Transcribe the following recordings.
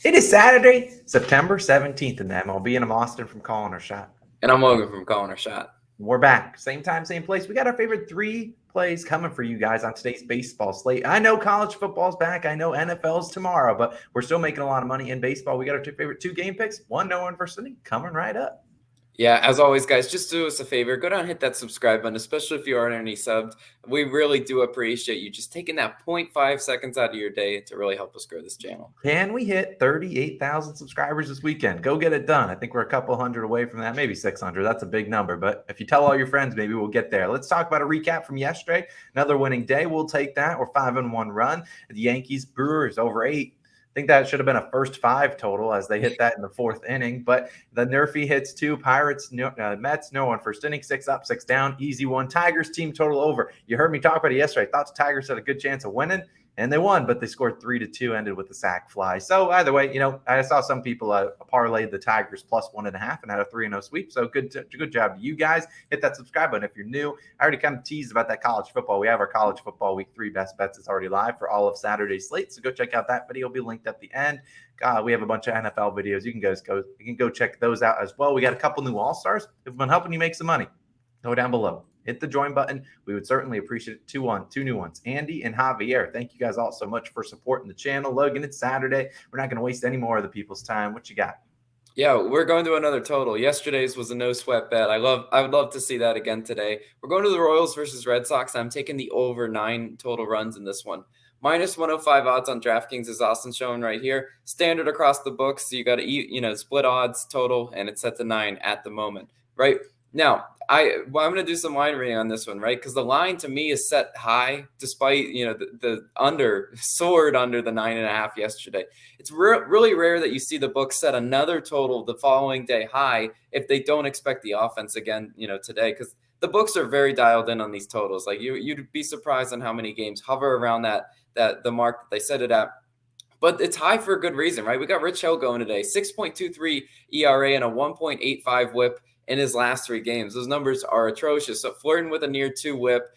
It is Saturday, September 17th in the MLB, and I'm Austin from Calling Our Shot. And I'm Logan from Calling Our Shot. We're back. Same time, same place. We got our favorite three plays coming for you guys on today's baseball slate. I know college football's back. I know NFL's tomorrow, but we're still making a lot of money in baseball. We got our favorite two game picks, one no one versus any, coming right up. Yeah, as always, guys, just do us a favor. Go down and hit that subscribe button, especially if you aren't already subbed. We really do appreciate you just taking that 0.5 seconds out of your day to really help us grow this channel. Can we hit 38,000 subscribers this weekend? Go get it done. I think we're a couple hundred away from that, maybe 600. That's a big number. But if you tell all your friends, maybe we'll get there. Let's talk about a recap from yesterday. Another winning day. We'll take that. We're 5-1 run. The Yankees, Brewers over 8. I think that should have been a first 5 total as they hit that in the 4th inning. But the Nerfy hits 2. Pirates, Mets, no one first inning. 6 up, 6 down. Easy one. Tigers team total over. You heard me talk about it yesterday. I thought the Tigers had a good chance of winning. And they won, but they scored 3-2, ended with a sac fly. So either way, I saw some people parlayed the Tigers plus 1.5 and had a 3-0 sweep. So good job to you guys. Hit that subscribe button if you're new. I already kind of teased about that college football. We have our college football week 3 best bets. It's already live for all of Saturday's slate. So go check out that video. It'll be linked at the end. We have a bunch of NFL videos. You can go check those out as well. We got a couple new All-Stars. If we've been helping you make some money, go down below. Hit the join button. We would certainly appreciate it. Two new ones, Andy and Javier. Thank you guys all so much for supporting the channel. Logan, it's Saturday. We're not going to waste any more of the people's time. What you got? Yeah, we're going to another total. Yesterday's was a no sweat bet. I would love to see that again today. We're going to the Royals versus Red Sox. I'm taking the over 9 total runs in this one. Minus 105 odds on DraftKings is Austin showing right here. Standard across the books. So you got to split odds total, and it's set to 9 at the moment, right? Now, I'm going to do some line reading on this one, right? Because the line to me is set high, despite the under soared under the 9.5 yesterday. It's really rare that you see the book set another total the following day high if they don't expect the offense again, today, because the books are very dialed in on these totals. Like you'd be surprised on how many games hover around the mark that they set it at. But it's high for a good reason, right? We got Rich Hill going today, 6.23 ERA and a 1.85 WHIP. In his last 3 games. Those numbers are atrocious. So flirting with a near 2 WHIP.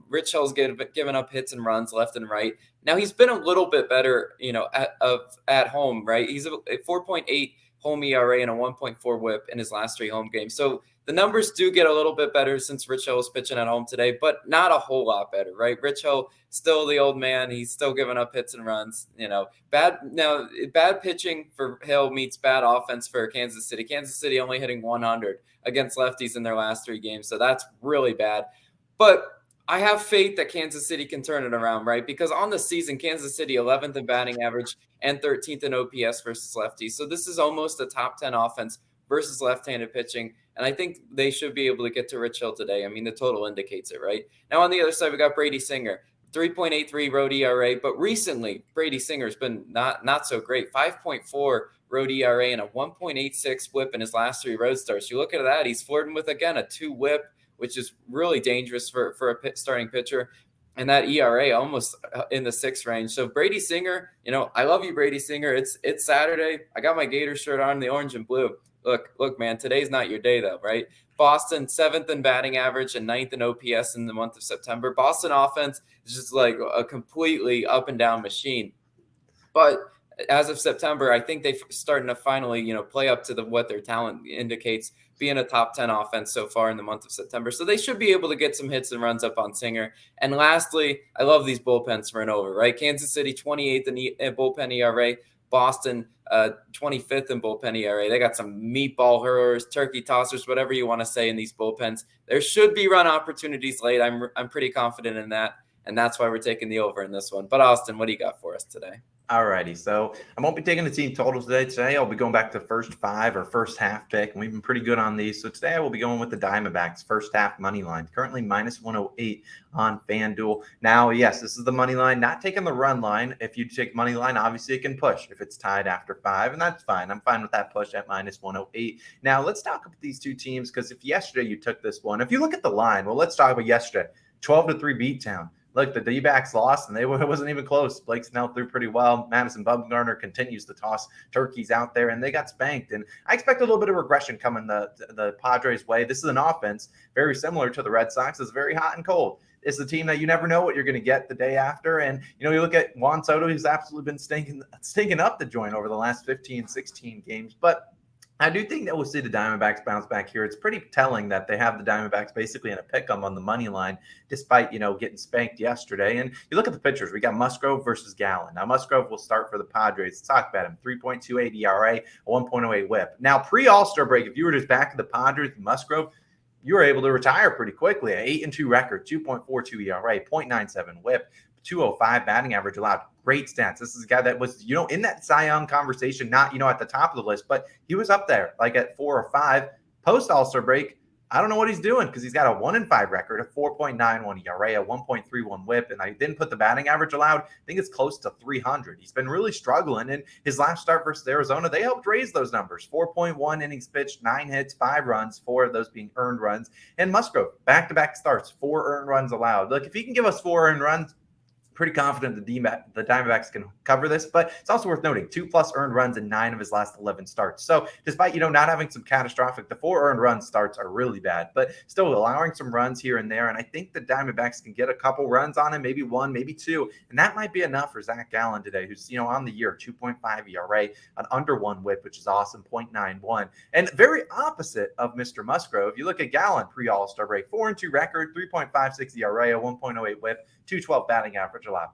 Rich Hill's given up hits and runs left and right. Now he's been a little bit better, at home, right? He's a 4.8 home ERA and a 1.4 WHIP in his last 3 home games. So the numbers do get a little bit better since Rich Hill is pitching at home today, but not a whole lot better, right? Rich Hill, still the old man. He's still giving up hits and runs. Bad pitching for Hill meets bad offense for Kansas City. Kansas City only hitting 100 against lefties in their last 3 games, so that's really bad. But I have faith that Kansas City can turn it around, right? Because on the season, Kansas City 11th in batting average and 13th in OPS versus lefties. So this is almost a top 10 offense versus left-handed pitching. And I think they should be able to get to Rich Hill today. I mean, the total indicates it, right? Now on the other side, we got Brady Singer, 3.83 road ERA. But recently, Brady Singer's been not so great. 5.4 road ERA and a 1.86 WHIP in his last 3 road starts. You look at that, he's flirting with, again, a 2 WHIP, which is really dangerous for a starting pitcher. And that ERA almost in the 6 range. So Brady Singer, I love you, Brady Singer. It's Saturday. I got my Gator shirt on, the orange and blue. Look, man, today's not your day, though, right? Boston, 7th in batting average and 9th in OPS in the month of September. Boston offense is just like a completely up and down machine. But as of September, I think they're starting to finally, play up to what their talent indicates, being a top 10 offense so far in the month of September. So they should be able to get some hits and runs up on Singer. And lastly, I love these bullpens for an over, right? Kansas City, 28th in bullpen ERA. Boston, 25th in bullpen ERA. They got some meatball hurlers, turkey tossers, whatever you want to say in these bullpens. There should be run opportunities late. I'm pretty confident in that, and that's why we're taking the over in this one. But Austin, what do you got for us today? Alrighty, so I won't be taking the team totals today. Today I'll be going back to first 5 or first half pick, and we've been pretty good on these. So today I will be going with the Diamondbacks first half money line, currently minus 108 on FanDuel. Now, yes, this is the money line, not taking the run line. If you take money line, obviously it can push if it's tied after 5, and that's fine. I'm fine with that push at minus 108. Now let's talk about these two teams, because if yesterday you took this one, if you look at the line, well, let's talk about yesterday, 12-3 beatdown. look, the D-backs lost, and it wasn't even close. Blake Snell threw pretty well. Madison Bumgarner continues to toss turkeys out there, and they got spanked. And I expect a little bit of regression coming the Padres' way. This is an offense very similar to the Red Sox. It's very hot and cold. It's a team that you never know what you're going to get the day after. And, you look at Juan Soto, he's absolutely been stinking up the joint over the last 15, 16 games. But I do think that we'll see the Diamondbacks bounce back here. It's pretty telling that they have the Diamondbacks basically in a pick-em on the money line, despite, getting spanked yesterday. And you look at the pitchers. We got Musgrove versus Gallen. Now, Musgrove will start for the Padres. Let's talk about him. 3.28 ERA, a 1.08 whip. Now, pre-All-Star break, if you were just back at the Padres with Musgrove, you were able to retire pretty quickly. An 8-2 record, 2.42 ERA, 0.97 whip, 205 batting average allowed. Great stats. This is a guy that was, in that Cy Young conversation, not, at the top of the list, but he was up there like at 4 or 5. Post All-Star break, I don't know what he's doing because he's got a 1-5 record, a 4.91 ERA, a 1.31 whip, and I didn't put the batting average allowed. I think it's close to 300. He's been really struggling, and his last start versus Arizona, they helped raise those numbers. 4.1 innings pitched, 9 hits, 5 runs, 4 of those being earned runs. And Musgrove, back-to-back starts, 4 earned runs allowed. Look, if he can give us 4 earned runs, pretty confident the Diamondbacks can cover this, but it's also worth noting 2+ earned runs in 9 of his last 11 starts. So despite, not having some catastrophic, the 4 earned run starts are really bad, but still allowing some runs here and there. And I think the Diamondbacks can get a couple runs on him, maybe 1, maybe 2. And that might be enough for Zach Gallen today, who's, on the year, 2.5 ERA, an under 1 whip, which is awesome, 0.91. And very opposite of Mr. Musgrove. You look at Gallen pre-All-Star break, 4-2 record, 3.56 ERA, a 1.08 whip, 212 batting average allowed.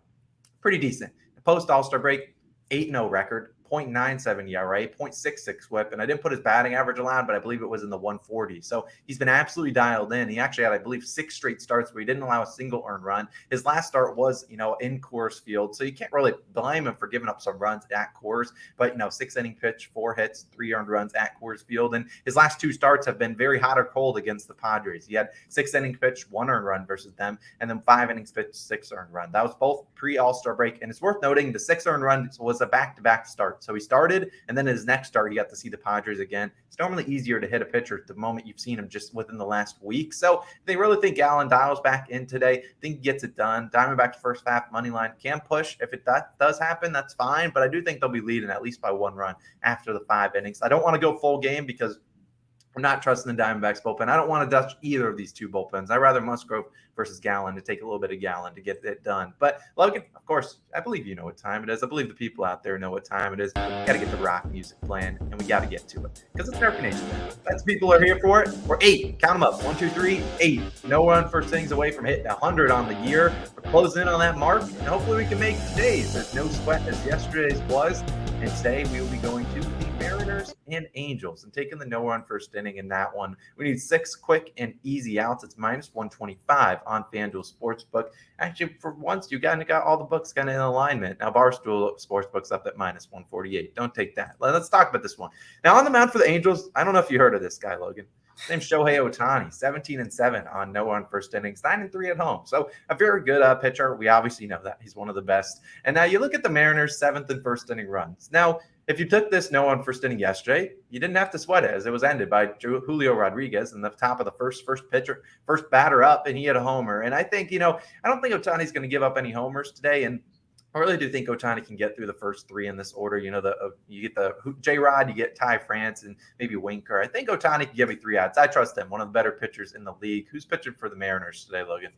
Pretty decent. Post All-Star break, 8-0 record, 0.97 ERA, 0.66 whip, and I didn't put his batting average allowed, but I believe it was in the 140. So he's been absolutely dialed in. He actually had, I believe, 6 straight starts where he didn't allow a single earned run. His last start was, in Coors Field, so you can't really blame him for giving up some runs at Coors, but, 6-inning pitch, 4 hits, 3 earned runs at Coors Field, and his last 2 starts have been very hot or cold against the Padres. He had 6-inning pitch, 1 earned run versus them, and then 5 innings pitch, 6 earned run. That was both pre-All-Star break, and it's worth noting the 6 earned run was a back-to-back start. So he started, and then in his next start, you got to see the Padres again. It's normally easier to hit a pitcher the moment you've seen him just within the last week. So they really think Gallen dials back in today. Think he gets it done. Diamondbacks first half money line can push. If that does happen, that's fine. But I do think they'll be leading at least by 1 run after the 5 innings. I don't want to go full game because I'm not trusting the Diamondbacks bullpen. I don't want to touch either of these 2 bullpens. I'd rather Musgrove versus Gallen to take a little bit of Gallen to get it done. But Logan, of course, I believe you know what time it is. I believe the people out there know what time it is. We got to get the rock music playing, and we got to get to it because it's American Nation. That's people are here for it. We're 8. Count them up. 1, 2, 3, 8. No one first things away from hitting 100 on the year. We're closing in on that mark, and hopefully we can make today's as no sweat as yesterday's was. And today we will be going to the Mariners and Angels and taking the no run first inning in that one. We need 6 quick and easy outs. It's minus 125 on FanDuel Sportsbook. Actually, for once, you got all the books kind of in alignment. Now, Barstool Sportsbook's up at minus 148. Don't take that. Let's talk about this one. Now, on the mound for the Angels, I don't know if you heard of this guy, Logan. His name's Shohei Ohtani, 17-7 on no run first innings, 9-3 at home. So a very good pitcher. We obviously know that he's one of the best. And now you look at the Mariners' 7th and first inning runs. Now, if you took this no run first inning yesterday, you didn't have to sweat it as it was ended by Julio Rodriguez in the top of the first batter up, and he had a homer. And I think, I don't think Ohtani's going to give up any homers today. And I really do think Ohtani can get through the first 3 in this order. You get the J-Rod, you get Ty France, and maybe Winker. I think Ohtani can give you 3 outs. I trust him. One of the better pitchers in the league. Who's pitching for the Mariners today, Logan?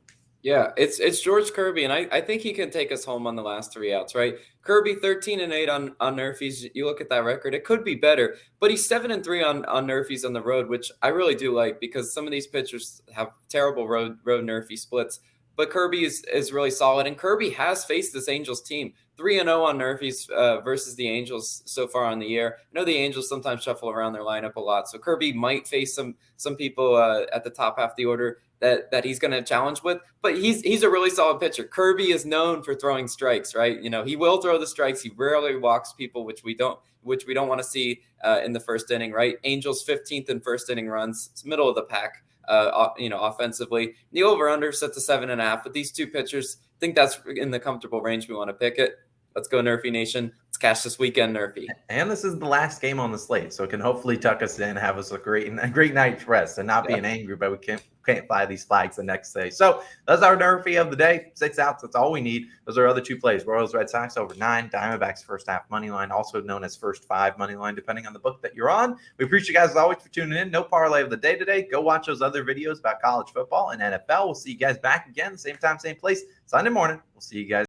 Yeah, it's George Kirby, and I think he can take us home on the last 3 outs, right? Kirby 13-8 on Nerfies. You look at that record, it could be better, but he's 7-3 on Nerfies on the road, which I really do like because some of these pitchers have terrible road Nerfie splits. But Kirby is really solid, and Kirby has faced this Angels team 3-0 on Nerfies versus the Angels so far on the year. I know the Angels sometimes shuffle around their lineup a lot, so Kirby might face some people at the top half of the order that he's going to challenge with. But he's a really solid pitcher. Kirby is known for throwing strikes, right? He will throw the strikes. He rarely walks people, which we don't want to see in the first inning, right? Angels 15th in first inning runs. It's middle of the pack. Offensively, the over/under set to 7.5. But these 2 pitchers, I think that's in the comfortable range we want to pick it. Let's go Nerfy Nation. Let's cash this weekend, Nerfy. And this is the last game on the slate, so it can hopefully tuck us in, have us a great night's rest, and not being angry, but we can't fly these flags the next day. So that's our Nerfy of the day. 6 outs. That's all we need. Those are our other two plays. Royals, Red Sox over 9. Diamondbacks first half money line, also known as first 5 money line, depending on the book that you're on. We appreciate you guys as always for tuning in. No parlay of the day today. Go watch those other videos about college football and NFL. We'll see you guys back again, same time, same place, Sunday morning. We'll see you guys.